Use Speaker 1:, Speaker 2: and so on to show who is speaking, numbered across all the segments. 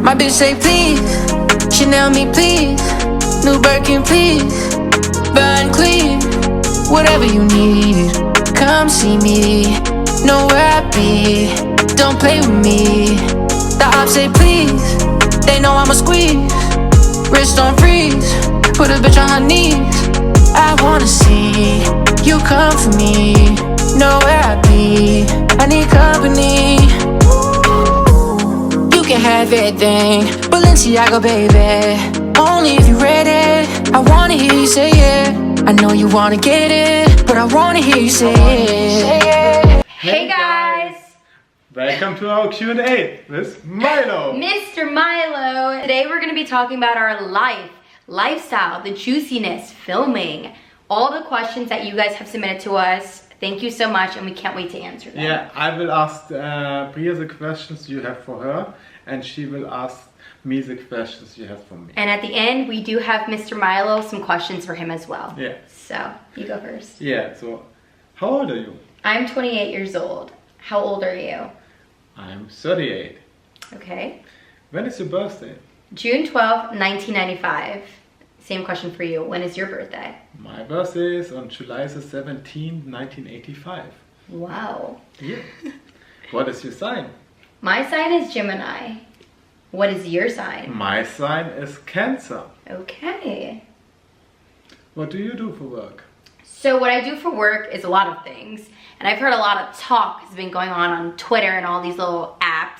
Speaker 1: My bitch say please, Chanel me please, new Birkin please, burn clean, whatever you need, come see me, know where I be, don't play with me. The ops say please, they know I'ma squeeze, wrist on freeze, put a bitch on her knees. I wanna see you come for me, know where I be, I need company. You can have everything, Balenciaga baby, only if you ready. I wanna hear you say yeah, I know you wanna get it, but I wanna hear you say yeah.
Speaker 2: Hey guys!
Speaker 3: Welcome to our Q&A with Milo.
Speaker 2: Mr. Milo. Today we're going to be talking about our lifestyle, the juiciness, filming, all the questions that you guys have submitted to us. Thank you so much, and we can't wait to answer them.
Speaker 3: Yeah, I will ask Bria the questions you have for her, and she will ask me the questions you have for me.
Speaker 2: And at the end, we do have Mr. Milo some questions for him as well.
Speaker 3: Yeah.
Speaker 2: So, you go first.
Speaker 3: Yeah, so how old are you?
Speaker 2: I'm 28 years old. How old are you?
Speaker 3: I'm 38.
Speaker 2: Okay.
Speaker 3: When is your birthday?
Speaker 2: June 12th, 1995. Same question for you. When is your birthday?
Speaker 3: My birthday is on July the 17th, 1985.
Speaker 2: Wow.
Speaker 3: Yeah. What is your sign?
Speaker 2: My sign is Gemini. What is your sign?
Speaker 3: My sign is Cancer.
Speaker 2: Okay.
Speaker 3: What do you do for work?
Speaker 2: So what I do for work is a lot of things. And I've heard a lot of talk has been going on Twitter and all these little apps.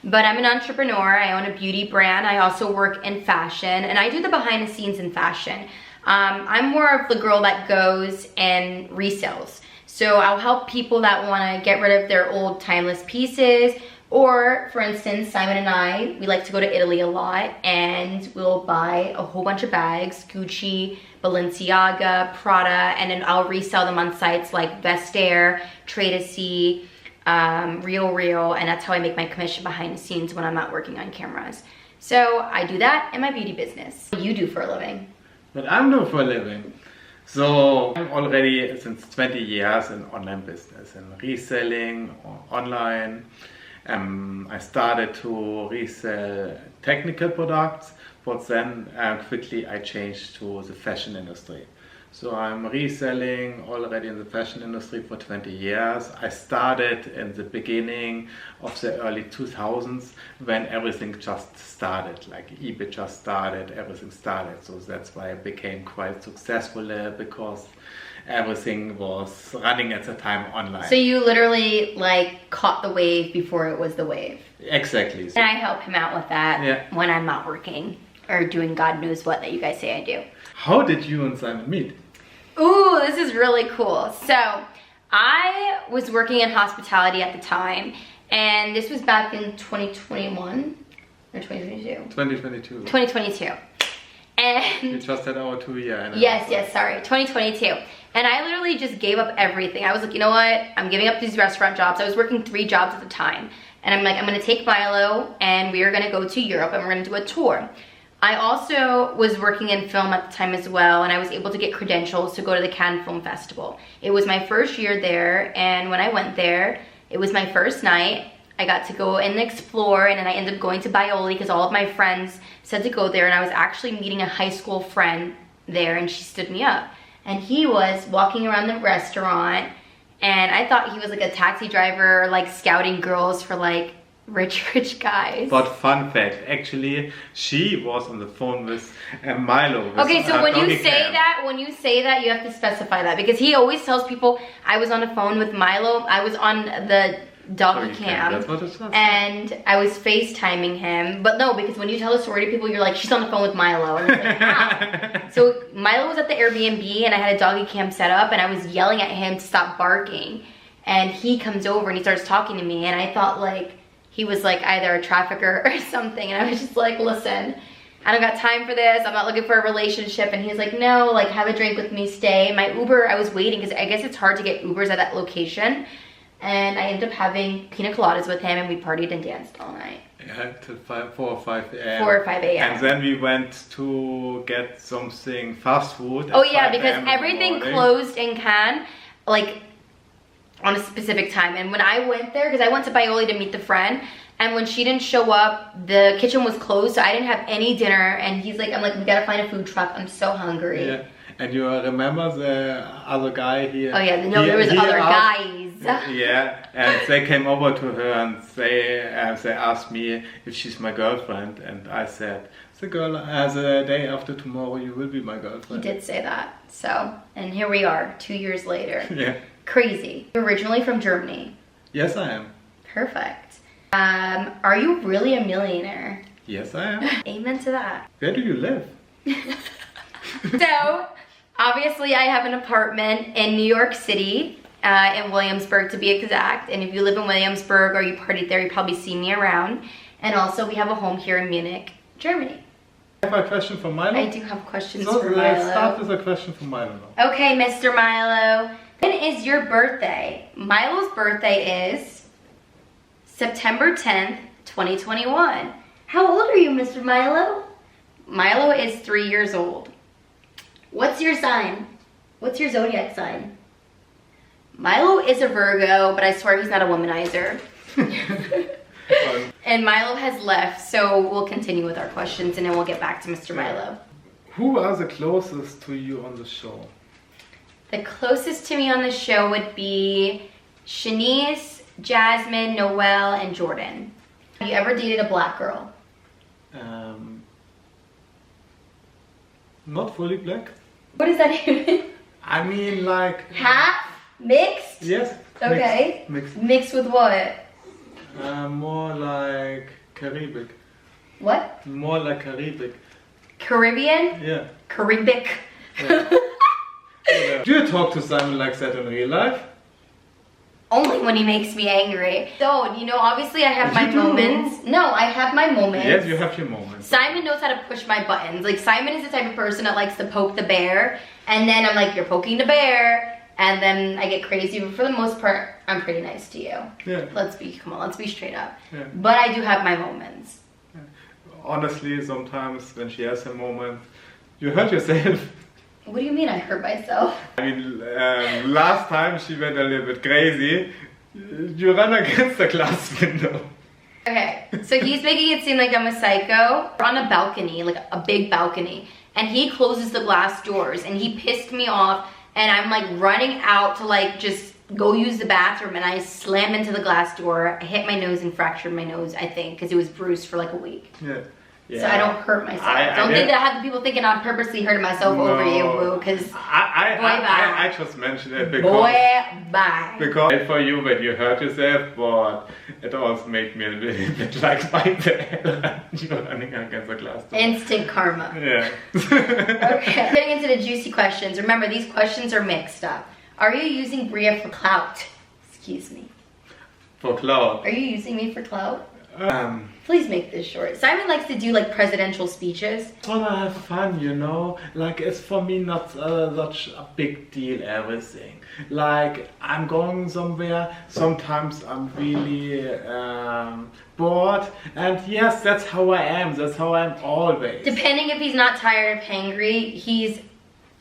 Speaker 2: But I'm an entrepreneur. I own a beauty brand. I also work in fashion. And I do the behind the scenes in fashion. I'm more of the girl that goes and resells. So I'll help people that want to get rid of their old timeless pieces. Or, for instance, Simon and I, we like to go to Italy a lot, and we'll buy a whole bunch of bags, Gucci, Balenciaga, Prada, and then I'll resell them on sites like Vestair, Trade-A-See, Real, and that's how I make my commission behind the scenes when I'm not working on cameras. So I do that in my beauty business. What do you do for a living?
Speaker 3: What I'm doing for a living? So I'm already since 20 years in online business, in reselling or online. I started to resell technical products, but then quickly I changed to the fashion industry. So I'm reselling already in the fashion industry for 20 years. I started in the beginning of the early 2000s when everything just started, like eBay just started, everything started. So that's why I became quite successful there, because everything was running at the time online.
Speaker 2: So you literally like caught the wave before it was the wave.
Speaker 3: Exactly.
Speaker 2: And I help him out with that when I'm not working or doing God knows what that you guys say I do.
Speaker 3: How did you and Simon meet?
Speaker 2: Ooh, this is really cool. So I was working in hospitality at the time, and this was back in 2021 or 2022?
Speaker 3: 2022.
Speaker 2: 2022. And
Speaker 3: we just had our 2-year anniversary.
Speaker 2: Yes, sorry, 2022. And I literally just gave up everything. I was like, you know what? I'm giving up these restaurant jobs. I was working 3 jobs at the time. And I'm like, I'm gonna take Milo and we are gonna go to Europe and we're gonna do a tour. I also was working in film at the time as well, and I was able to get credentials to go to the Cannes Film Festival. It was my first year there, and when I went there, it was my first night. I got to go and explore, and then I ended up going to Bioli because all of my friends said to go there, and I was actually meeting a high school friend there, and she stood me up. And he was walking around the restaurant, and I thought he was like a taxi driver, like scouting girls for like rich guys.
Speaker 3: But fun fact, actually, she was on the phone with Milo. With
Speaker 2: okay, so when you say that, you have to specify that, because he always tells people I was on the phone with Milo. I was on the doggy cam,
Speaker 3: that's what it says.
Speaker 2: And I was FaceTiming him. But no, because when you tell the story to people, you're like, she's on the phone with Milo. And it's like, how? So Milo was at the Airbnb, and I had a doggy cam set up, and I was yelling at him to stop barking. And he comes over and he starts talking to me, and I thought like he was like either a trafficker or something. And I was just like, listen, I don't got time for this. I'm not looking for a relationship. And he's like, no, like have a drink with me, stay. My Uber, I was waiting because I guess it's hard to get Ubers at that location. And I ended up having pina coladas with him, and we partied and danced all night.
Speaker 3: Yeah, till 4 or 5 a.m.
Speaker 2: 4 or 5 a.m.
Speaker 3: And then we went to get something fast food.
Speaker 2: Oh yeah, because everything closed in Cannes, like on a specific time. And when I went there, because I went to Bioli to meet the friend, And when she didn't show up, the kitchen was closed, so I didn't have any dinner. And he's like, I'm like, we gotta find a food truck. I'm so hungry.
Speaker 3: Yeah. And you remember the other guy here?
Speaker 2: Oh yeah, no, there was other guys.
Speaker 3: Yeah, and they came over to her and they asked me if she's my girlfriend, and I said, the day after tomorrow you will be my girlfriend.
Speaker 2: He did say that. So, and here we are, 2 years later.
Speaker 3: Yeah.
Speaker 2: Crazy. You're originally from Germany.
Speaker 3: Yes, I am.
Speaker 2: Perfect. Are you really a millionaire?
Speaker 3: Yes, I am.
Speaker 2: Amen to that.
Speaker 3: Where do you live?
Speaker 2: So, obviously I have an apartment in New York City, in Williamsburg to be exact. And if you live in Williamsburg or you partied there, you probably see me around. And also we have a home here in Munich, Germany.
Speaker 3: I have a question for Milo.
Speaker 2: I do have questions
Speaker 3: so
Speaker 2: for
Speaker 3: let's
Speaker 2: Milo.
Speaker 3: start with a question for Milo now.
Speaker 2: Okay, Mr. Milo. When is your birthday? Milo's birthday is September 10th, 2021. How old are you, Mr. Milo? Milo is 3 years old. What's your sign? What's your zodiac sign? Milo is a Virgo, but I swear he's not a womanizer. And Milo has left, so we'll continue with our questions and then we'll get back to Mr. Milo.
Speaker 3: Who are the closest to you on the show?
Speaker 2: The closest to me on the show would be Shanice, Jasmine, Noelle, and Jordan. Have you ever dated a black girl?
Speaker 3: Not fully black.
Speaker 2: What does that even?
Speaker 3: I mean, like
Speaker 2: Half? Mixed?
Speaker 3: yes.
Speaker 2: Okay.
Speaker 3: Mixed.
Speaker 2: Mixed with what?
Speaker 3: More like Caribbean.
Speaker 2: What?
Speaker 3: More like Caribbean.
Speaker 2: Caribbean?
Speaker 3: Yeah.
Speaker 2: Caribic.
Speaker 3: Yeah. Do you talk to Simon like that in real life?
Speaker 2: Only when he makes me angry. So, you know, obviously I have my
Speaker 3: You do.
Speaker 2: moments. No, I have my moments.
Speaker 3: Yes, you have your moments.
Speaker 2: Simon knows how to push my buttons. Like, Simon is the type of person that likes to poke the bear. And then I'm like, you're poking the bear. And then I get crazy. But for the most part, I'm pretty nice to you.
Speaker 3: Yeah.
Speaker 2: Let's be straight up.
Speaker 3: Yeah.
Speaker 2: But I do have my moments.
Speaker 3: Honestly, sometimes when she has a moment, you hurt yourself.
Speaker 2: What do you mean I hurt myself?
Speaker 3: I mean, last time she went a little bit crazy. You ran against the glass window.
Speaker 2: Okay, so he's making it seem like I'm a psycho. We're on a balcony, like a big balcony, and he closes the glass doors and he pissed me off, and I'm like running out to like just go use the bathroom, and I slam into the glass door. I hit my nose and fractured my nose, I think, because it was bruised for like a week.
Speaker 3: Yeah. Yeah.
Speaker 2: So I don't hurt myself. Don't think that I have the people thinking I'm purposely hurting myself over you, boo, because
Speaker 3: I just mentioned it because because for you when you hurt yourself, but it also made me a little bit like fight the hell you're running against the glass door.
Speaker 2: Instant karma.
Speaker 3: Yeah.
Speaker 2: Okay, getting into the juicy questions. Remember, these questions are mixed up. Are you using Bria for clout? Excuse me.
Speaker 3: For Clout.
Speaker 2: Are you using me for clout? Please make this short. Simon likes to do like presidential speeches.
Speaker 3: I wanna have fun, you know. Like it's for me not such a big deal. Everything. Like I'm going somewhere. Sometimes I'm really bored, and yes, that's how I am. That's how I'm always.
Speaker 2: Depending if he's not tired or hangry, he's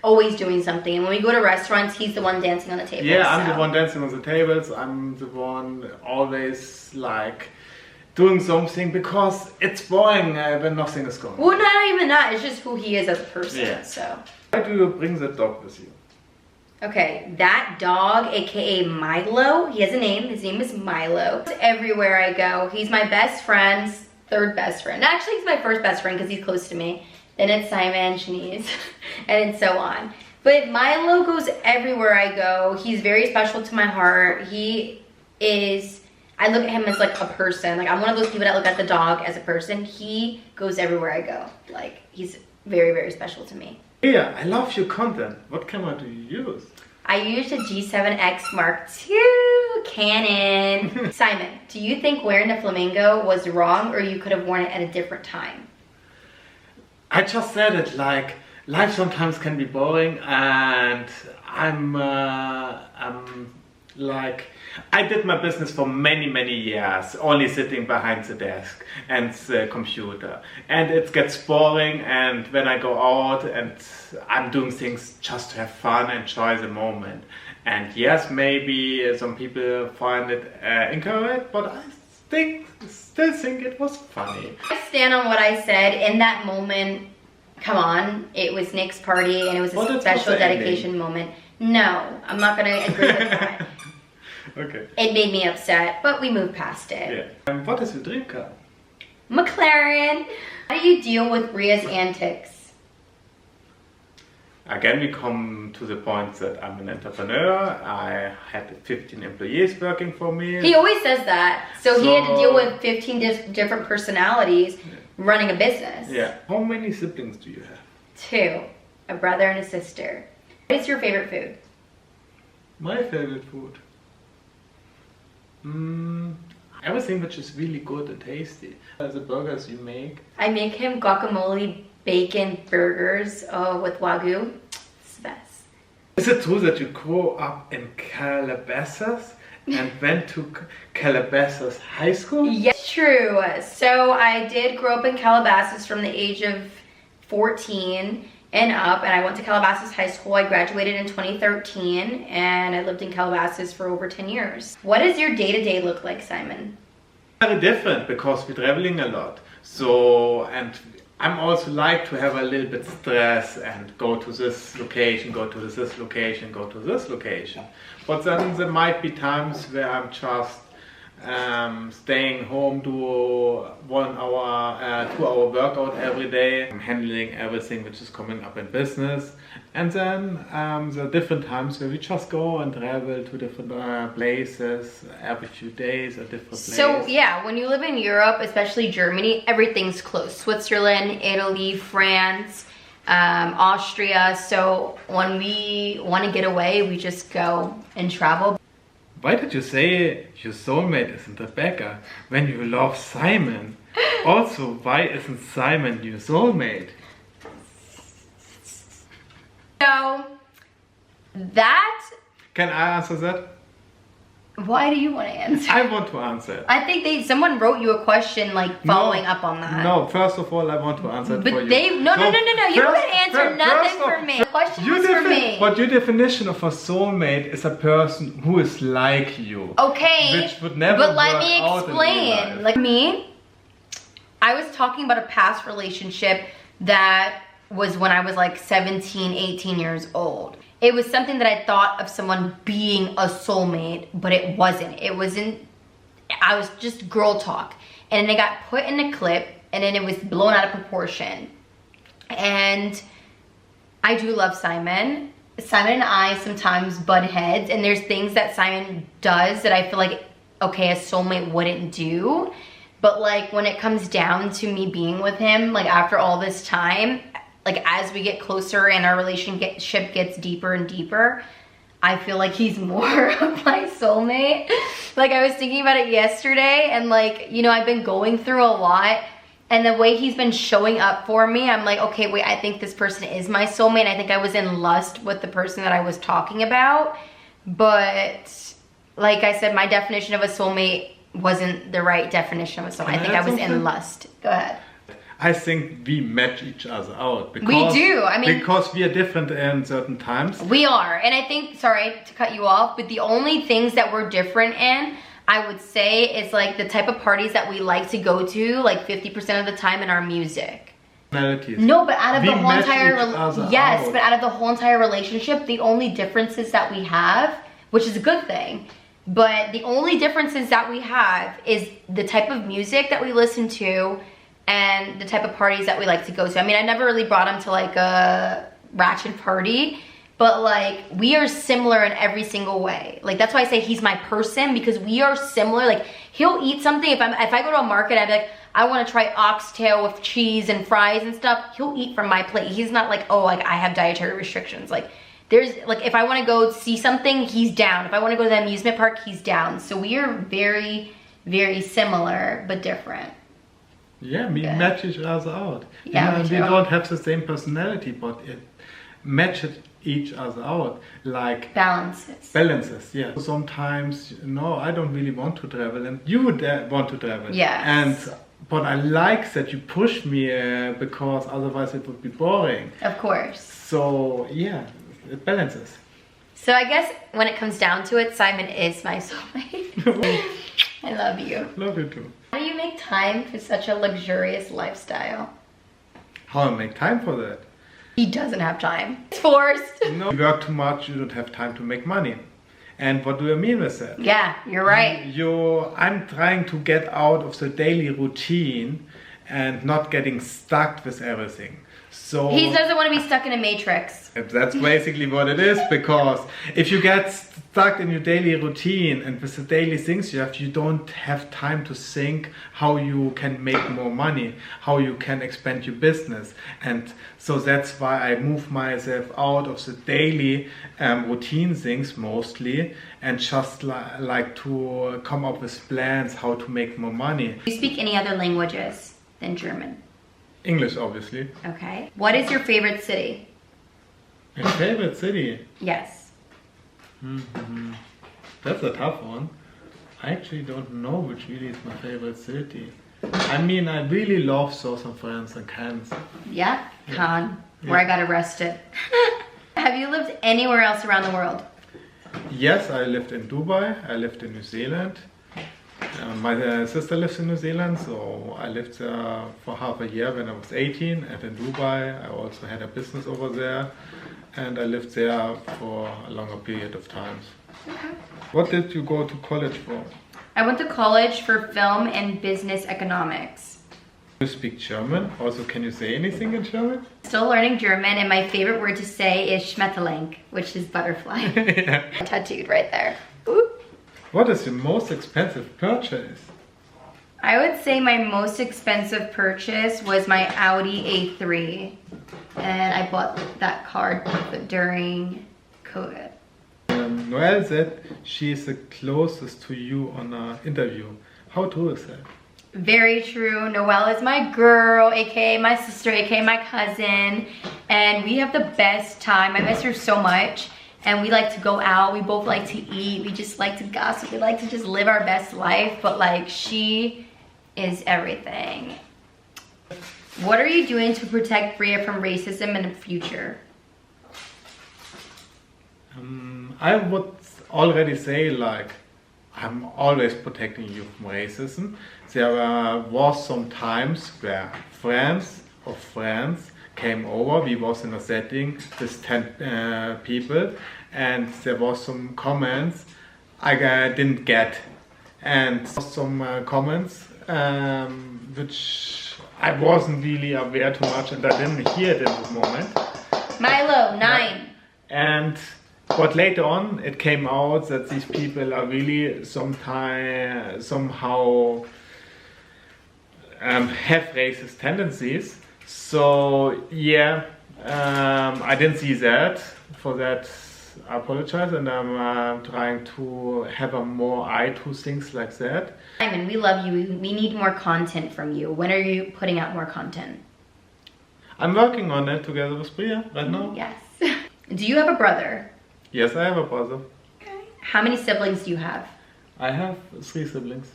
Speaker 2: always doing something. And when we go to restaurants, he's the one dancing on the table.
Speaker 3: Yeah, I'm the one dancing on the tables. I'm the one always like doing something because it's boring when nothing is going on.
Speaker 2: Well, not even that. It's just who he is as a person.
Speaker 3: Yeah.
Speaker 2: So.
Speaker 3: Why do you bring that dog with you?
Speaker 2: Okay, that dog, aka Milo, he has a name. His name is Milo. Everywhere I go, he's my best friend's third best friend. Actually, he's my first best friend because he's close to me. Then it's Simon, Shanice, and so on. But Milo goes everywhere I go. He's very special to my heart. He is, I look at him as like a person. Like I'm one of those people that look at the dog as a person. He goes everywhere I go. Like he's very, very special to me.
Speaker 3: Yeah, I love your content. What camera do you use?
Speaker 2: I used a G7X Mark II Canon. Simon, do you think wearing the flamingo was wrong or you could have worn it at a different time?
Speaker 3: I just said it, like life sometimes can be boring, and I'm like I did my business for many years, only sitting behind the desk and the computer, and it gets boring. And when I go out and I'm doing things just to have fun, enjoy the moment. And yes, maybe some people find it incorrect, but I think still think it was funny.
Speaker 2: I stand on what I said in that moment. Come on, it was Nick's party and it was a special dedication moment. No, I'm not gonna agree with that.
Speaker 3: Okay.
Speaker 2: It made me upset, but we moved past it.
Speaker 3: Yeah. What is your dream car?
Speaker 2: McLaren. How do you deal with Bria's antics?
Speaker 3: Again, we come to the point that I'm an entrepreneur. I had 15 employees working for me.
Speaker 2: He always says that. So he had to deal with 15 different personalities running a business.
Speaker 3: Yeah. How many siblings do you have?
Speaker 2: 2. A brother and a sister. What is your favorite food?
Speaker 3: My favorite food? Everything which is really good and tasty. The burgers you make.
Speaker 2: I make him guacamole bacon burgers with Wagyu. It's the best.
Speaker 3: Is it true that you grew up in Calabasas and went to Calabasas High School?
Speaker 2: Yes, true. So I did grow up in Calabasas from the age of 14 and up, and I went to Calabasas High School. I graduated in 2013, and I lived in Calabasas for over 10 years. What does your day-to-day look like, Simon?
Speaker 3: Very different because we're traveling a lot. So, and I'm also like to have a little bit stress and go to this location, go to this location, go to this location. But then there might be times where I'm just staying home, do 1 hour, 2 hour workout every day. I'm handling everything which is coming up in business. And then there are different times where we just go and travel to different places every few days, a different place.
Speaker 2: So yeah, when you live in Europe, especially Germany, everything's close. Switzerland, Italy, France, Austria. So when we want to get away, we just go and travel.
Speaker 3: Why did you say your soulmate isn't Rebecca when you love Simon? Also, why isn't Simon your soulmate?
Speaker 2: So, that...
Speaker 3: Can I answer that?
Speaker 2: Why do you want to answer?
Speaker 3: I want to answer it.
Speaker 2: I think someone wrote you a question like following up on that.
Speaker 3: No, first of all, I want to answer it for you.
Speaker 2: No. You don't answer nothing for me. The question was for me.
Speaker 3: But your definition of a soulmate is a person who is like you.
Speaker 2: Okay,
Speaker 3: which would never
Speaker 2: but let
Speaker 3: work
Speaker 2: me
Speaker 3: out in real
Speaker 2: explain.
Speaker 3: life.
Speaker 2: Like me, I was talking about a past relationship that was when I was like 17, 18 years old. It was something that I thought of someone being a soulmate, but it wasn't. I was just girl talk. And then it got put in a clip, and then it was blown out of proportion. And I do love Simon. Simon and I sometimes butt heads, and there's things that Simon does that I feel like, okay, a soulmate wouldn't do. But like when it comes down to me being with him, like after all this time, like as we get closer and our relationship gets deeper and deeper, I feel like he's more of my soulmate. Like I was thinking about it yesterday, and like, you know, I've been going through a lot, and the way he's been showing up for me, I'm like, okay, wait, I think this person is my soulmate. I think I was in lust with the person that I was talking about. But like I said, my definition of a soulmate wasn't the right definition of a soulmate. I think I was in lust. Go ahead.
Speaker 3: I think we match each other out. Because,
Speaker 2: we do. I mean,
Speaker 3: because we are different in certain times.
Speaker 2: We are. And I think, sorry to cut you off, but the only things that we're different in, I would say, is like the type of parties that we like to go to, like 50% of the time, in our music.
Speaker 3: No,
Speaker 2: but out of the whole entire but out of the whole entire relationship, the only differences that we have, which is a good thing, but the only differences that we have is the type of music that we listen to and the type of parties that we like to go to. I mean, I never really brought him to like a ratchet party, but like we are similar in every single way. Like that's why I say he's my person, because we are similar. Like he'll eat something. If I go to a market, I'd be like, I want to try oxtail with cheese and fries and stuff. He'll eat from my plate. He's not like, oh, like I have dietary restrictions. Like there's like, if I want to go see something, he's down. If I want to go to the amusement park, he's down. So we are very, very similar, but different.
Speaker 3: Yeah, we match each other out.
Speaker 2: Yeah,
Speaker 3: we don't have the same personality, but it matches each other out. Like balances, yeah. Sometimes, no, I don't really want to travel, and you would want to travel.
Speaker 2: Yes.
Speaker 3: But I like that you push me because otherwise it would be boring.
Speaker 2: Of course.
Speaker 3: So yeah, it balances.
Speaker 2: So I guess when it comes down to it, Simon is my soulmate. I love you.
Speaker 3: Love you too.
Speaker 2: How do you make time for such a luxurious lifestyle?
Speaker 3: How I make time for that?
Speaker 2: He doesn't have time. It's forced.
Speaker 3: No, you work too much, you don't have time to make money. And what do I mean with that?
Speaker 2: Yeah, you're right.
Speaker 3: I'm trying to get out of the daily routine and not getting stuck with everything. So
Speaker 2: He doesn't want to be stuck in a matrix.
Speaker 3: that's basically what it is, because if you get stuck in your daily routine and with the daily things you don't have time to think how you can make more money, how you can expand your business. And so that's why I move myself out of the daily routine things mostly, and just like to come up with plans how to make more money.
Speaker 2: Do you speak any other languages than German?
Speaker 3: English, obviously.
Speaker 2: Okay. What is your favorite city?
Speaker 3: My favorite city?
Speaker 2: Yes.
Speaker 3: That's a tough one. I actually don't know which really is my favorite city. I mean, I really love Southern France and Cannes.
Speaker 2: Yeah, Cannes, where I got arrested. Have you lived anywhere else around the world?
Speaker 3: Yes, I lived in Dubai, I lived in New Zealand. My sister lives in New Zealand, so I lived there for half a year when I was 18, and in Dubai I also had a business over there, and I lived there for a longer period of time.
Speaker 2: Okay.
Speaker 3: What did you go to college for?
Speaker 2: I went to college for film and business economics.
Speaker 3: You speak German? Also, can you say anything in German?
Speaker 2: Still learning German, and my favorite word to say is Schmetterling, which is butterfly.
Speaker 3: Yeah.
Speaker 2: Tattooed right there. Ooh.
Speaker 3: What is your most expensive purchase?
Speaker 2: I would say my most expensive purchase was my Audi A3, and I bought that car during COVID.
Speaker 3: Noelle said she is the closest to you on an interview. How true is that?
Speaker 2: Very true. Noelle is my girl, aka my sister, aka my cousin, and we have the best time. I miss her so much, and we like to go out. We both like to eat. We just like to gossip. We like to just live our best life, but like, she is everything. What are you doing to protect Bria from racism in the future?
Speaker 3: I would already say, like, I'm always protecting you from racism. There was some times where friends of friends came over. We was in a setting with 10 people, and there was some comments I didn't get, and some comments which I wasn't really aware too much, and I didn't hear it in the moment.
Speaker 2: Milo, 9.
Speaker 3: And but later on it came out that these people are really somehow have racist tendencies. So yeah, I didn't see that. For that I apologize, and I'm trying to have a more eye to things like that.
Speaker 2: Simon, we love you. We need more content from you. When are you putting out more content?
Speaker 3: I'm working on it together with Bria right now.
Speaker 2: Yes. Do you have a brother?
Speaker 3: Yes, I have a brother.
Speaker 2: Okay. How many siblings do you have?
Speaker 3: I have 3 siblings.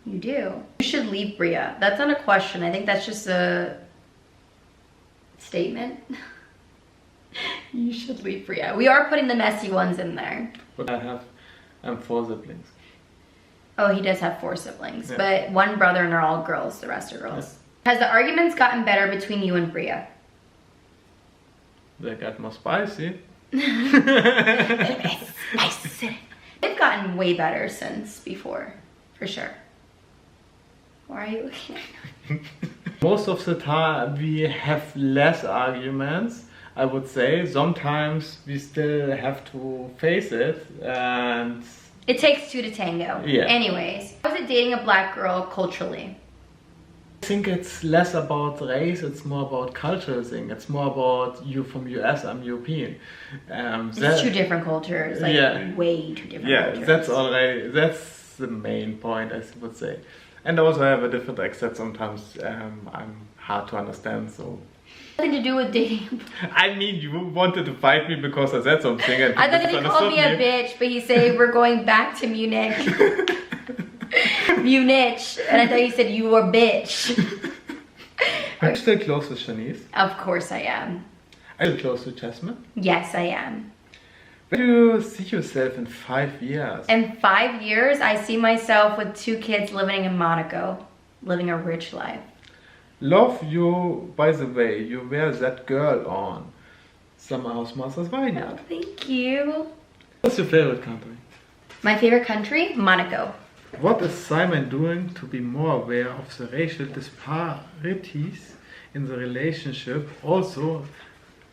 Speaker 2: You do. You should leave Bria. That's not a question. I think that's just a statement. You should leave Bria. We are putting the messy ones in there.
Speaker 3: But I have 4 siblings.
Speaker 2: Oh, he does have 4 siblings,
Speaker 3: Yeah.
Speaker 2: but 1 brother and they're all girls. The rest are girls. Yeah. Has the arguments gotten better between you and Bria?
Speaker 3: They got more spicy.
Speaker 2: Spicy. They've gotten way better since before, for sure. Why are you looking at me?
Speaker 3: Most of the time we have less arguments, I would say. Sometimes we still have to face it, and
Speaker 2: it takes 2 to tango.
Speaker 3: Yeah.
Speaker 2: Anyways, how is it dating a black girl culturally?
Speaker 3: I think it's less about race, it's more about cultural thing. It's more about you from US, I'm European.
Speaker 2: It's 2 different cultures, like way 2 different cultures.
Speaker 3: That's the main point, I would say. And also I have a different accent sometimes. I'm hard to understand, so.
Speaker 2: Nothing to do with dating.
Speaker 3: I mean, you wanted to fight me because I said something. And
Speaker 2: I thought he called me a bitch, but he said we're going back to Munich. Munich, and I thought you said you were bitch.
Speaker 3: Are you still close with Shanice?
Speaker 2: Of course I am.
Speaker 3: Are you close with Jasmine?
Speaker 2: Yes, I am.
Speaker 3: Where do you see yourself in 5 years?
Speaker 2: In 5 years, I see myself with 2 kids living in Monaco. living a rich life.
Speaker 3: Love you, by the way, you wear that girl on Sommerhaus Masters
Speaker 2: Oh,
Speaker 3: Vineyard.
Speaker 2: thank you.
Speaker 3: What's your favorite country?
Speaker 2: My favorite country? Monaco.
Speaker 3: What is Simon doing to be more aware of the racial disparities in the relationship? Also,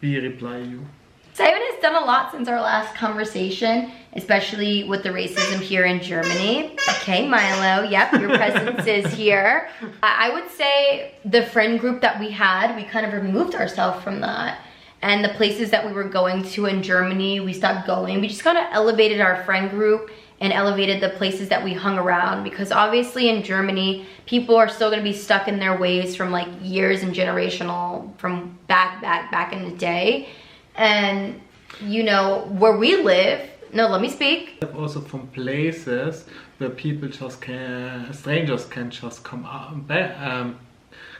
Speaker 3: we reply you.
Speaker 2: Simon has done a lot since our last conversation, especially with the racism here in Germany. Okay, Milo, yep, your presence is here. I would say the friend group that we had, we kind of removed ourselves from that. And the places that we were going to in Germany, we stopped going. We just kind of elevated our friend group and elevated the places that we hung around, because obviously in Germany, people are still gonna be stuck in their ways from like years and generational, from back in the day. And you know, where we live, no, let me speak.
Speaker 3: Also from places where people just can, strangers can just come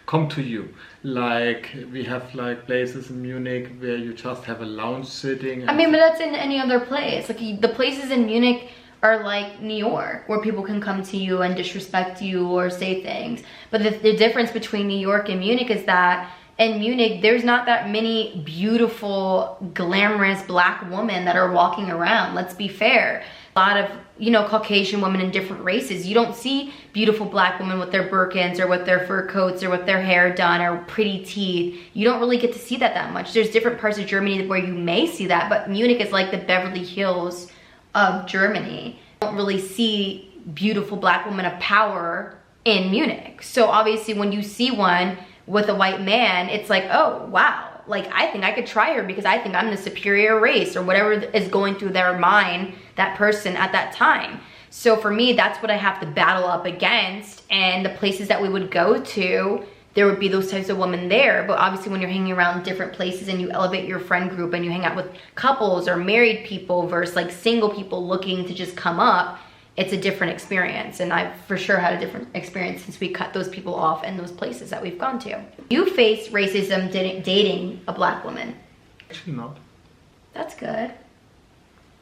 Speaker 3: come to you. Like we have like places in Munich where you just have a lounge sitting.
Speaker 2: I mean, but that's in any other place. Like the places in Munich are like New York, where people can come to you and disrespect you or say things. But the difference between New York and Munich is that in Munich, there's not that many beautiful, glamorous black women that are walking around. Let's be fair. A lot of, you know, Caucasian women in different races. You don't see beautiful black women with their Birkins or with their fur coats or with their hair done or pretty teeth. You don't really get to see that much. There's different parts of Germany where you may see that, but Munich is like the Beverly Hills of Germany. You don't really see beautiful black women of power in Munich. So obviously when you see one with a white man, it's like, oh, wow. Like, I think I could try her because I think I'm the superior race, or whatever is going through their mind, that person at that time. So for me, that's what I have to battle up against. And the places that we would go to, there would be those types of women there. But obviously when you're hanging around different places and you elevate your friend group and you hang out with couples or married people versus like single people looking to just come up, it's a different experience. And I've for sure had a different experience since we cut those people off in those places that we've gone to. You face racism dating a black woman?
Speaker 3: Actually not.
Speaker 2: That's good.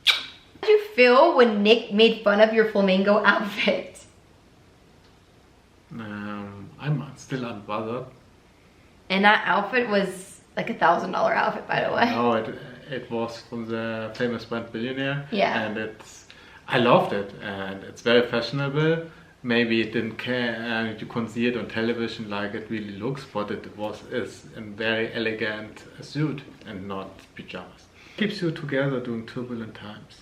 Speaker 2: How did you feel when Nick made fun of your flamingo outfit?
Speaker 3: I'm still unbothered.
Speaker 2: And that outfit was like $1,000 outfit, by the way.
Speaker 3: No, it was from the famous brand Billionaire.
Speaker 2: Yeah.
Speaker 3: And I loved it, and it's very fashionable. Maybe it didn't care, you couldn't see it on television like it really looks, but it is a very elegant suit and not pajamas. Keeps you together during turbulent times.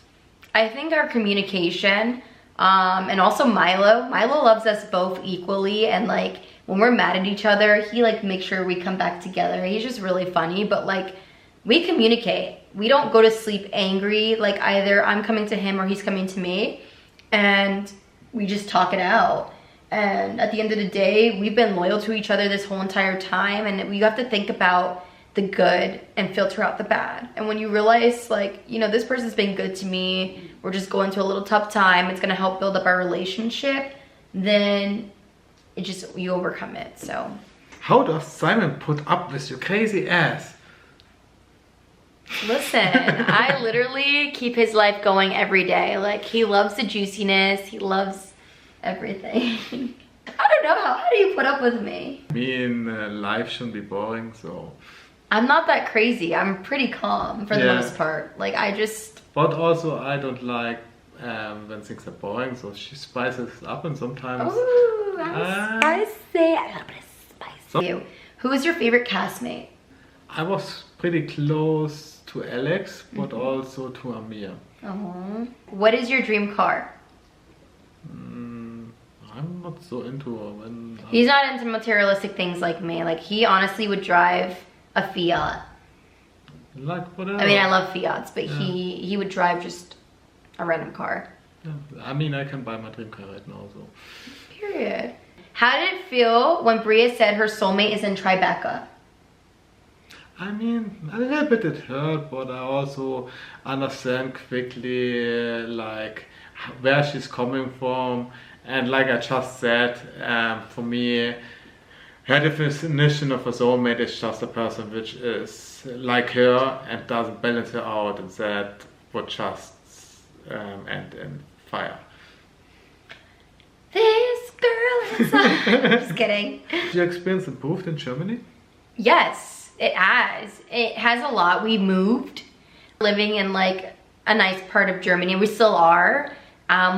Speaker 2: I think our communication, and also Milo loves us both equally, and like when we're mad at each other, he like makes sure we come back together. He's just really funny, but like we communicate. We don't go to sleep angry, like either I'm coming to him or he's coming to me, and we just talk it out. And at the end of the day, we've been loyal to each other this whole entire time, and we have to think about the good and filter out the bad. And when you realize, like, you know, this person's been good to me, we're just going through a little tough time, it's gonna help build up our relationship, then you overcome it. So
Speaker 3: how does Simon put up with your crazy ass?
Speaker 2: listen, I literally keep his life going every day. Like, he loves the juiciness, he loves everything. I don't know, how do you put up with me?
Speaker 3: Me in life shouldn't be boring, so.
Speaker 2: I'm not that crazy. I'm pretty calm for the most part. Like, I just...
Speaker 3: But also, I don't like when things are boring, so she spices it up, and sometimes...
Speaker 2: Ooh, spicy. A little bit of spice. So, who is your favorite castmate?
Speaker 3: I was pretty close to Alex, but also to Amir.
Speaker 2: Oh. What is your dream car?
Speaker 3: I'm not so into when...
Speaker 2: He's not into materialistic things like me. Like, he honestly would drive a Fiat.
Speaker 3: Like whatever.
Speaker 2: I mean, I love Fiats, but he would drive just a random car.
Speaker 3: Yeah. I mean, I can buy my dream car right now, so.
Speaker 2: Period. How did it feel when Bria said her soulmate is in Tribeca?
Speaker 3: I mean, a little bit it hurt, but I also understand quickly like where she's coming from. And like I just said, for me, her definition of a soulmate is just a person which is like her and doesn't balance her out, and that would just end in fire.
Speaker 2: This girl Just kidding.
Speaker 3: Did your experience improved in Germany?
Speaker 2: Yes, it has. It has a lot. We moved, living in like a nice part of Germany. We still are.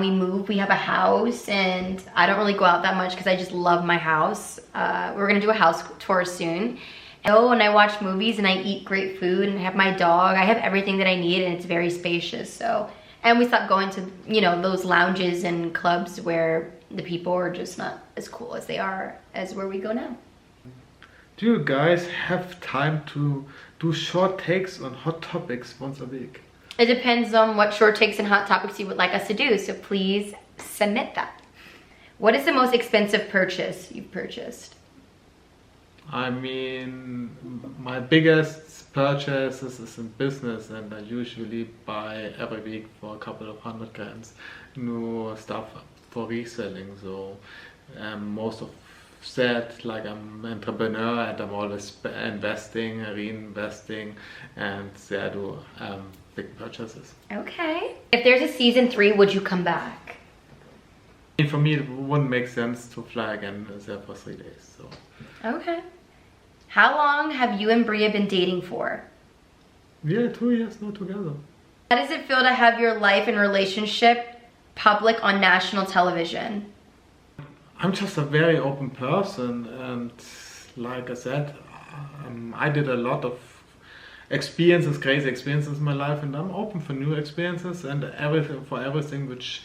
Speaker 2: We moved, we have a house, and I don't really go out that much because I just love my house. We're gonna do a house tour soon. And I watch movies and I eat great food and I have my dog. I have everything that I need and it's very spacious. So, and we stopped going to, you know, those lounges and clubs where the people are just not as cool as they are as where we go now.
Speaker 3: Do you guys have time to do short takes on hot topics once a week?
Speaker 2: It depends on what short takes and hot topics you would like us to do, so please submit that. What is the most expensive purchase you've purchased?
Speaker 3: I mean, my biggest purchases is in business, and I usually buy every week for a couple of $100 new stuff for reselling. So most of that, like I'm an entrepreneur and I'm always investing, reinvesting, and there I do big purchases.
Speaker 2: Okay. If there's a season 3, would you come back?
Speaker 3: For me, it wouldn't make sense to fly again there for 3 days. So.
Speaker 2: Okay. How long have you and Bria been dating for?
Speaker 3: Yeah, 2 years now together.
Speaker 2: How does it feel to have your life and relationship public on national television?
Speaker 3: I'm just a very open person, and like I said, I did a lot of experiences, crazy experiences in my life, and I'm open for new experiences and everything which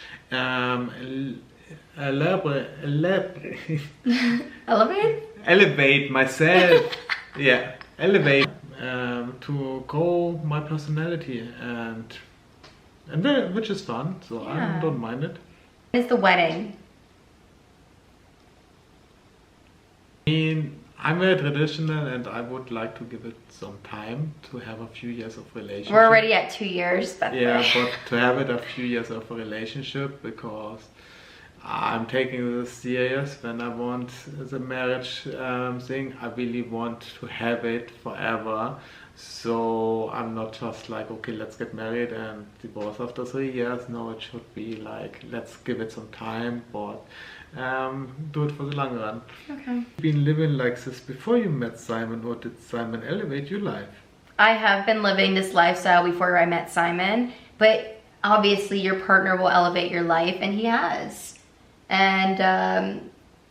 Speaker 3: elevate myself. Yeah, elevate to grow my personality and which is fun. So
Speaker 2: Yeah.
Speaker 3: I don't mind it.
Speaker 2: When is the wedding?
Speaker 3: I mean, I'm very traditional and I would like to give it some time to have a few years of relationship.
Speaker 2: We're already at 2 years. That's
Speaker 3: Yeah,
Speaker 2: right.
Speaker 3: but to have it a few years of a relationship, because I'm taking this serious when I want the marriage thing. I really want to have it forever. So I'm not just like, okay, let's get married and divorce after 3 years. No, it should be like, let's give it some time, but do it for the long run.
Speaker 2: Okay.
Speaker 3: You've been living like this before you met Simon, or did Simon elevate your life?
Speaker 2: I have been living this lifestyle before I met Simon, but obviously your partner will elevate your life, and he has. And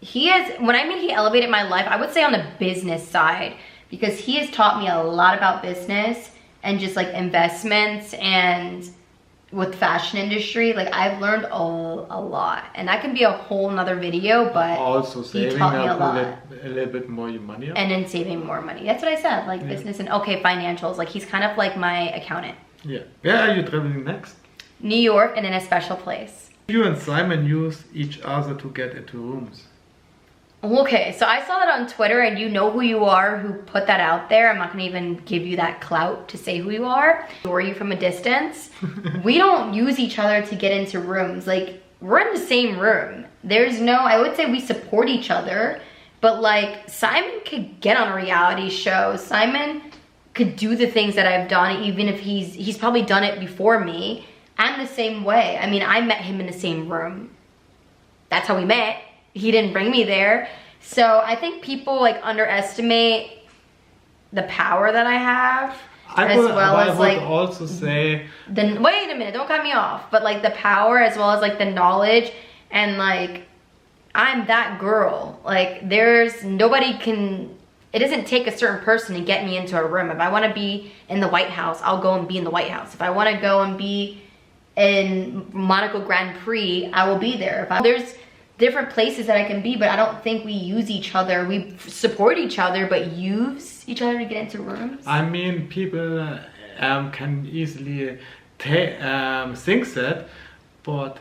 Speaker 2: he has, when I mean he elevated my life, I would say on the business side, because he has taught me a lot about business and just like investments and with fashion industry. Like I've learned a lot, and that can be a whole nother video, but
Speaker 3: Also
Speaker 2: he
Speaker 3: saving
Speaker 2: taught me a
Speaker 3: up
Speaker 2: lot.
Speaker 3: a little bit more your money up.
Speaker 2: And then saving more money. That's what I said, like business and financials. Like he's kind of like my accountant.
Speaker 3: Yeah. Where are you traveling next?
Speaker 2: New York, and in a special place.
Speaker 3: You and Simon use each other to get into rooms.
Speaker 2: Okay, so I saw that on Twitter, and you know who you are who put that out there. I'm not gonna even give you that clout to say who you are. Or you from a distance. We don't use each other to get into rooms. Like, we're in the same room. There's no, I would say we support each other, but like Simon could get on a reality show. Simon could do the things that I've done, even if he's probably done it before me. I'm the same way. I mean, I met him in the same room. That's how we met. He didn't bring me there. So I think people like underestimate the power that I have.
Speaker 3: I would also say,
Speaker 2: Wait a minute, don't cut me off. But like the power, as well as like the knowledge, and like I'm that girl. Like there's nobody can, it doesn't take a certain person to get me into a room. If I want to be in the White House, I'll go and be in the White House. If I want to go and be in Monaco Grand Prix, I will be there. There's different places that I can be, but I don't think we use each other. We support each other, but use each other to get into rooms.
Speaker 3: I mean, people can easily think that, but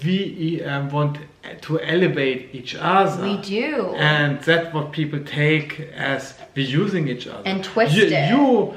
Speaker 3: we want to elevate each other.
Speaker 2: We do.
Speaker 3: And that's what people take as we using each other.
Speaker 2: And twist it.
Speaker 3: You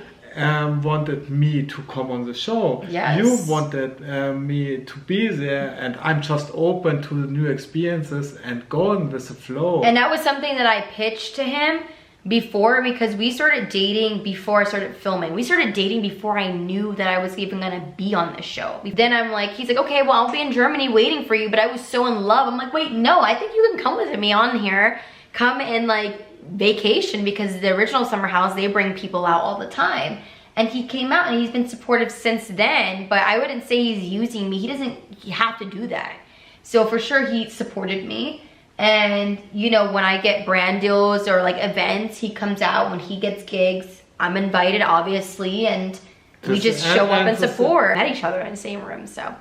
Speaker 3: wanted me to come on the show.
Speaker 2: Yes.
Speaker 3: You wanted me to be there, and I'm just open to new experiences and going with the flow.
Speaker 2: And that was something that I pitched to him, before, because we started dating before I started filming. We started dating before I knew that I was even gonna be on this show. Then I'm like, he's like, okay, well, I'll be in Germany waiting for you, but I was so in love. I'm like, wait, no, I think you can come with me on here. Come and like vacation, because the original summer house, they bring people out all the time. And he came out and he's been supportive since then, but I wouldn't say he's using me. He doesn't have to do that. So for sure he supported me. And you know, when I get brand deals or like events, he comes out. When he gets gigs, I'm invited, obviously, and we just show up and support. At each other in the same room, so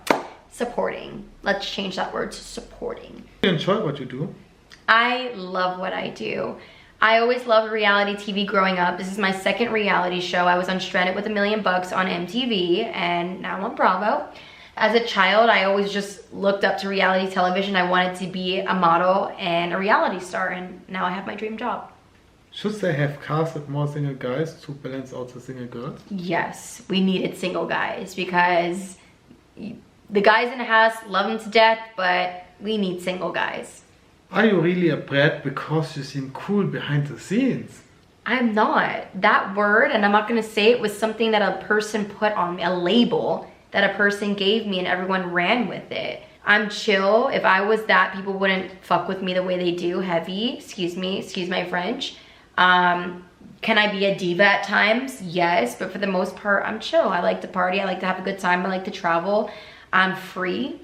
Speaker 2: supporting. Let's change that word to supporting.
Speaker 3: You enjoy what you do?
Speaker 2: I love what I do. I always loved reality TV growing up. This is my second reality show. I was on Stranded with $1 Million on MTV, and now I'm on Bravo. As a child, I always just looked up to reality television. I wanted to be a model and a reality star, and now I have my dream job.
Speaker 3: Should they have casted more single guys to balance out the single girls?
Speaker 2: Yes, we needed single guys, because the guys in the house love them to death, but we need single guys.
Speaker 3: Are you really a brat because you seem cool behind the scenes?
Speaker 2: I'm not. That word, and I'm not going to say it, was something that a person put on me, a label that a person gave me, and everyone ran with it. I'm chill. If I was that, people wouldn't fuck with me the way they do. Heavy, excuse me, excuse my French. Can I be a diva at times? Yes, but for the most part, I'm chill. I like to party. I like to have a good time. I like to travel. I'm free,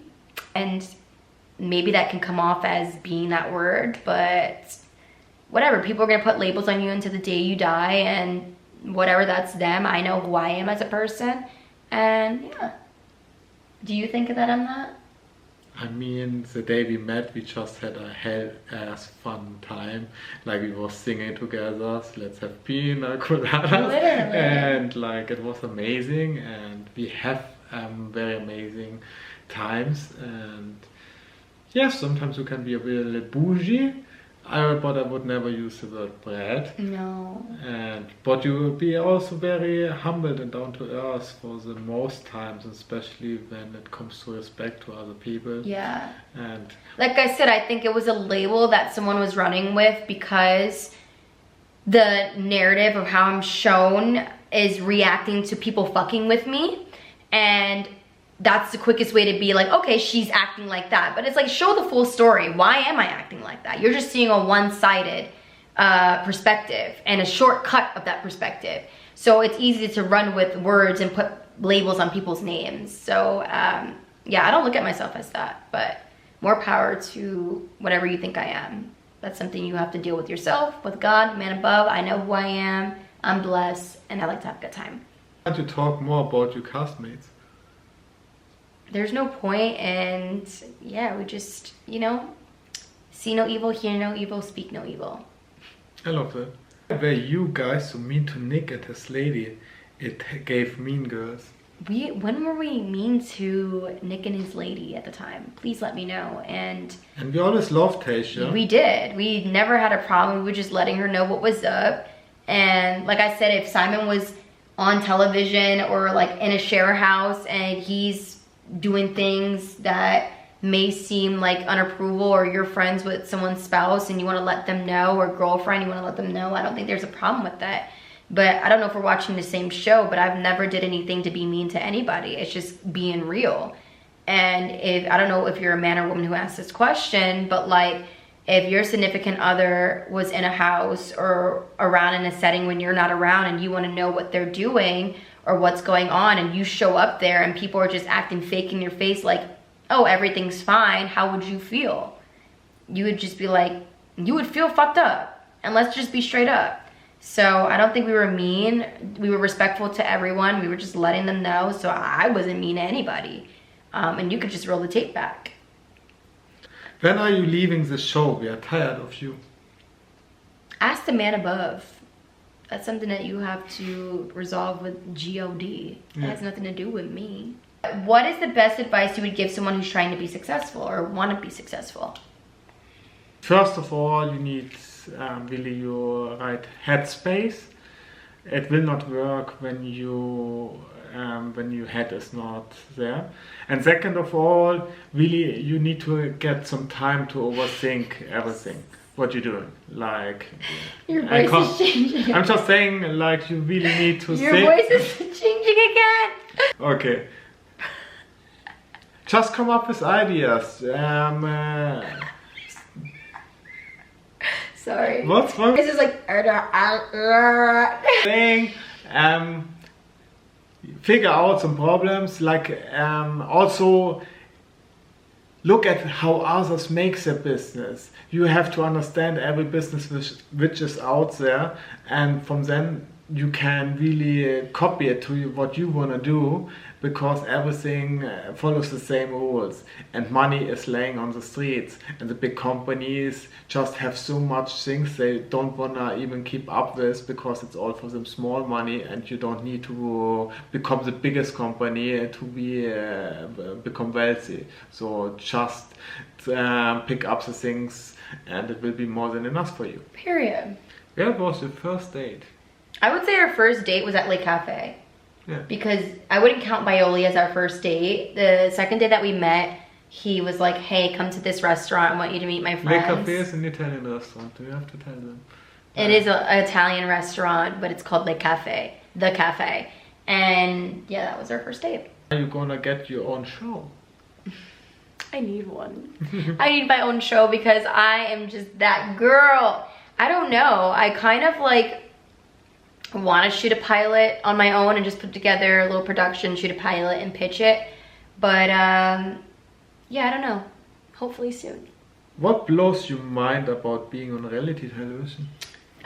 Speaker 2: and maybe that can come off as being that word, but whatever. People are gonna put labels on you until the day you die, and whatever, that's them. I know who I am as a person, and yeah. Do you think that I'm that?
Speaker 3: I mean, the day we met, we just had a hell-ass fun time. Like, we were singing together, so let's have pina coladas.
Speaker 2: Literally.
Speaker 3: And like, it was amazing, and we have very amazing times. And yes, sometimes you can be a little bougie, but I would never use the word brat.
Speaker 2: No.
Speaker 3: But you will be also very humbled and down to earth for the most times, especially when it comes to respect to other people.
Speaker 2: Yeah.
Speaker 3: And
Speaker 2: like I said, I think it was a label that someone was running with, because the narrative of how I'm shown is reacting to people fucking with me, and that's the quickest way to be like, okay, she's acting like that. But it's like, show the full story. Why am I acting like that? You're just seeing a one-sided perspective and a shortcut of that perspective. So it's easy to run with words and put labels on people's names. So yeah, I don't look at myself as that, but more power to whatever you think I am. That's something you have to deal with yourself, with God, man above. I know who I am. I'm blessed, and I like to have a good time.
Speaker 3: why don't you talk more about your castmates?
Speaker 2: There's no point, and yeah, we just, you know, see no evil, hear no evil, speak no evil.
Speaker 3: I love that. Were you guys so mean to Nick and his lady? It gave Mean Girls.
Speaker 2: When were we mean to Nick and his lady at the time? Please let me know. And
Speaker 3: we always loved Tasha.
Speaker 2: we did. We never had a problem. We were just letting her know what was up. And like I said, if Simon was on television or like in a share house and he's doing things that may seem like unapproval, or you're friends with someone's spouse and you want to let them know, or girlfriend, you want to let them know, I don't think there's a problem with that. But I don't know if we're watching the same show, but I've never did anything to be mean to anybody. It's just being real. And if, I don't know if you're a man or woman who asked this question, but like, if your significant other was in a house or around in a setting when you're not around and you want to know what they're doing or what's going on, and you show up there and people are just acting fake in your face like, oh, everything's fine, how would you feel? You would just be like, you would feel fucked up. And let's just be straight up. So I don't think we were mean. We were respectful to everyone. We were just letting them know. So I wasn't mean to anybody. And you could just roll the tape back.
Speaker 3: When are you leaving the show? We are tired of you.
Speaker 2: Ask the man above. That's something that you have to resolve with G-O-D. It has nothing to do with me. What is the best advice you would give someone who's trying to be successful or want to be successful?
Speaker 3: First of all, you need really your right headspace. It will not work when your head is not there. And second of all, really you need to get some time to overthink everything. what you're doing. Like,
Speaker 2: Your voice is changing.
Speaker 3: I'm just saying, like, you really need to
Speaker 2: Your voice is changing again.
Speaker 3: Okay. Just come up with ideas.
Speaker 2: Sorry.
Speaker 3: What's wrong?
Speaker 2: This is like
Speaker 3: Saying, figure out some problems. Like, also look at how others make their business. You have to understand every business which is out there, and from then you can really copy it to what you want to do, because everything follows the same rules, and money is laying on the streets, and the big companies just have so much things they don't want to even keep up with, because it's all for them small money, and you don't need to become the biggest company to become wealthy. So just pick up the things, and it will be more than enough for you.
Speaker 2: Period.
Speaker 3: Where was your first date?
Speaker 2: I would say our first date was at Le Cafe.
Speaker 3: Yeah.
Speaker 2: Because I wouldn't count Bioli as our first date. The second day that we met, he was like, hey, come to this restaurant. I want you to meet my friends.
Speaker 3: Le Cafe is an Italian restaurant. Do you have to tell them?
Speaker 2: It is an Italian restaurant, but it's called Le Cafe. The Cafe. And yeah, that was our first date.
Speaker 3: Are you gonna get your own show?
Speaker 2: I need one. I need my own show because I am just that girl. I don't know. I kind of like want to shoot a pilot on my own and just put together a little production, shoot a pilot and pitch it. But yeah, I don't know. Hopefully soon.
Speaker 3: What blows your mind about being on reality television?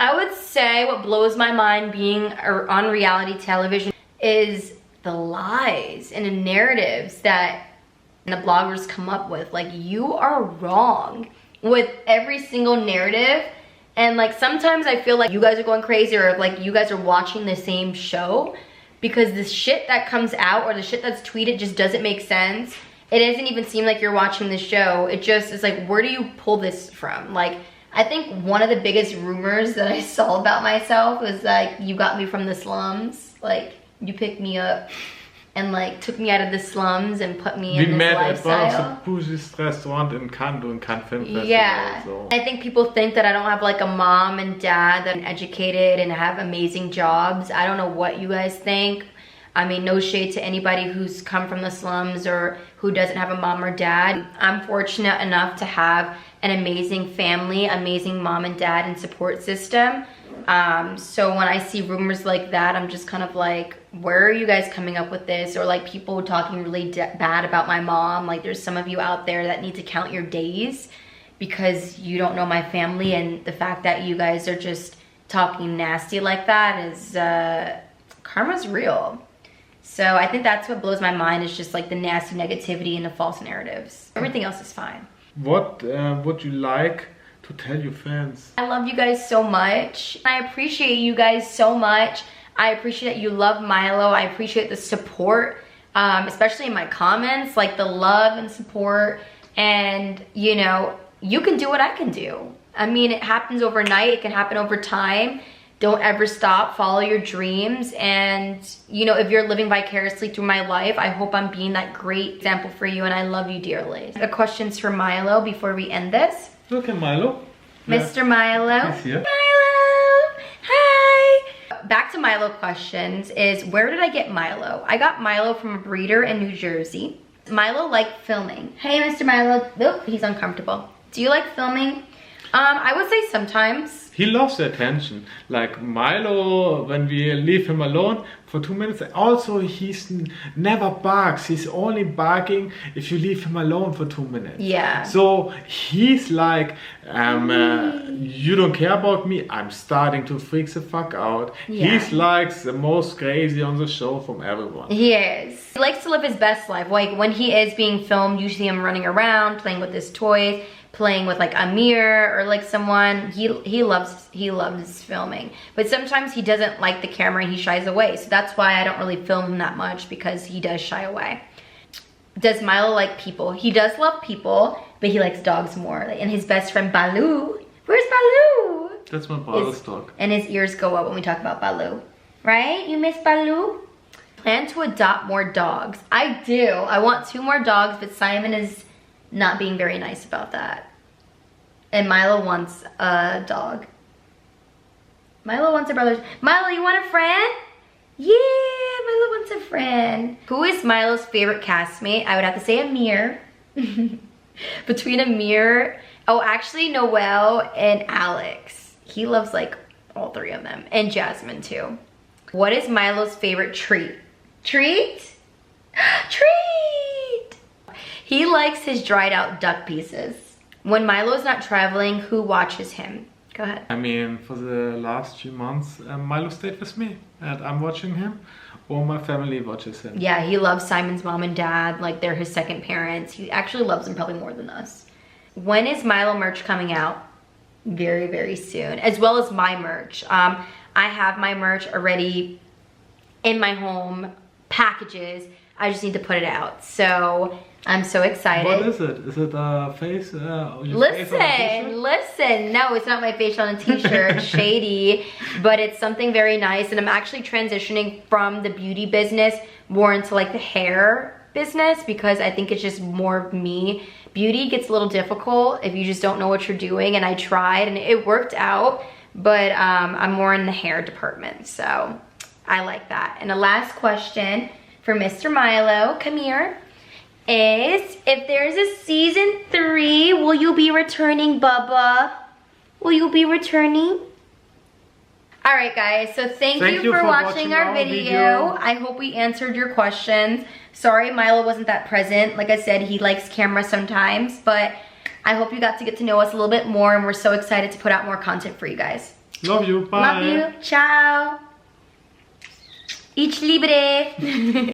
Speaker 2: I would say what blows my mind being on reality television is the lies and the narratives that the bloggers come up with. Like, you are wrong with every single narrative. And like, sometimes I feel like you guys are going crazy, or like you guys are watching the same show, because the shit that comes out or the shit that's tweeted just doesn't make sense. It doesn't even seem like you're watching the show. It just is like, where do you pull this from? Like, I think one of the biggest rumors that I saw about myself was like, you got me from the slums. Like, you picked me up and like took me out of the slums and put me in this lifestyle.
Speaker 3: We met at one of the bougiest restaurant in Cannes, doing Cannes Film Festival.
Speaker 2: Yeah,
Speaker 3: so.
Speaker 2: I think people think that I don't have like a mom and dad that are educated and have amazing jobs. I don't know what you guys think. I mean, no shade to anybody who's come from the slums or who doesn't have a mom or dad. I'm fortunate enough to have an amazing family, amazing mom and dad and support system. So when I see rumors like that, I'm just kind of like, where are you guys coming up with this? Or like people talking really bad about my mom. Like, there's some of you out there that need to count your days because you don't know my family, and the fact that you guys are just talking nasty like that is, karma's real. So I think that's what blows my mind, is just like the nasty negativity and the false narratives. Everything else is fine.
Speaker 3: What would you like to tell your fans?
Speaker 2: I love you guys so much. I appreciate you guys so much. I appreciate that you love Milo. I appreciate the support, especially in my comments, like the love and support. And you know, you can do what I can do. I mean, it happens overnight. It can happen over time. Don't ever stop. Follow your dreams. And you know, if you're living vicariously through my life, I hope I'm being that great example for you, and I love you dearly. The questions for Milo before we end this.
Speaker 3: Look at Milo.
Speaker 2: Mr. Milo.
Speaker 3: He's here.
Speaker 2: Milo, hi. Back to Milo questions is, where did I get Milo? I got Milo from a breeder in New Jersey. Milo liked filming. Hey, Mr. Milo. Oh, he's uncomfortable. Do you like filming? I would say sometimes.
Speaker 3: He loves the attention. Like Milo, when we leave him alone for 2 minutes, also he's never barks. He's only barking if you leave him alone for 2 minutes.
Speaker 2: Yeah.
Speaker 3: So he's like, you don't care about me, I'm starting to freak the fuck out.
Speaker 2: Yeah.
Speaker 3: He's like the most crazy on the show from everyone.
Speaker 2: He is. He likes to live his best life. Like when he is being filmed, you see him running around, playing with his toys, playing with like a mirror or like someone. He loves filming, but sometimes he doesn't like the camera and he shies away. So that's why I don't really film him that much, because he does shy away. Does Milo like people? He does love people, but he likes dogs more. And his best friend Baloo. Where's Baloo?
Speaker 3: That's my brother's dog.
Speaker 2: And his ears go up when we talk about Baloo. Right? You miss Baloo? Plan to adopt more dogs. I do. I want 2 more dogs, but Simon is not being very nice about that. And Milo wants a dog. Milo wants a brother. Milo, you want a friend? Yeah, Milo wants a friend. Who is Milo's favorite castmate? I would have to say Amir. Between Amir, oh, actually Noel and Alex. He loves like all three of them. And Jasmine too. What is Milo's favorite treat? Treat? Treat! He likes his dried out duck pieces. When Milo's not traveling, who watches him? Go ahead.
Speaker 3: I mean, for the last few months, Milo stayed with me and I'm watching him, or my family watches him.
Speaker 2: Yeah, he loves Simon's mom and dad. Like, they're his second parents. He actually loves them probably more than us. When is Milo merch coming out? Very, very soon. As well as my merch. I have my merch already in my home, packages. I just need to put it out. So I'm so excited.
Speaker 3: What is it? Is it a face?
Speaker 2: Listen. No, it's not my face on a t-shirt. Shady. But it's something very nice. And I'm actually transitioning from the beauty business more into like the hair business, because I think it's just more of me. Beauty gets a little difficult if you just don't know what you're doing. And I tried and it worked out. But I'm more in the hair department. So I like that. And the last question for Mr. Milo, come here, is if there's a season 3, will you be returning, Bubba? Will you be returning? All right, guys, so thank you for watching our video. I hope we answered your questions. Sorry Milo wasn't that present. Like I said, he likes camera sometimes, but I hope you got to know us a little bit more, and we're so excited to put out more content for you guys.
Speaker 3: Love you. Bye.
Speaker 2: Love you. Ciao. Ich liebe dich.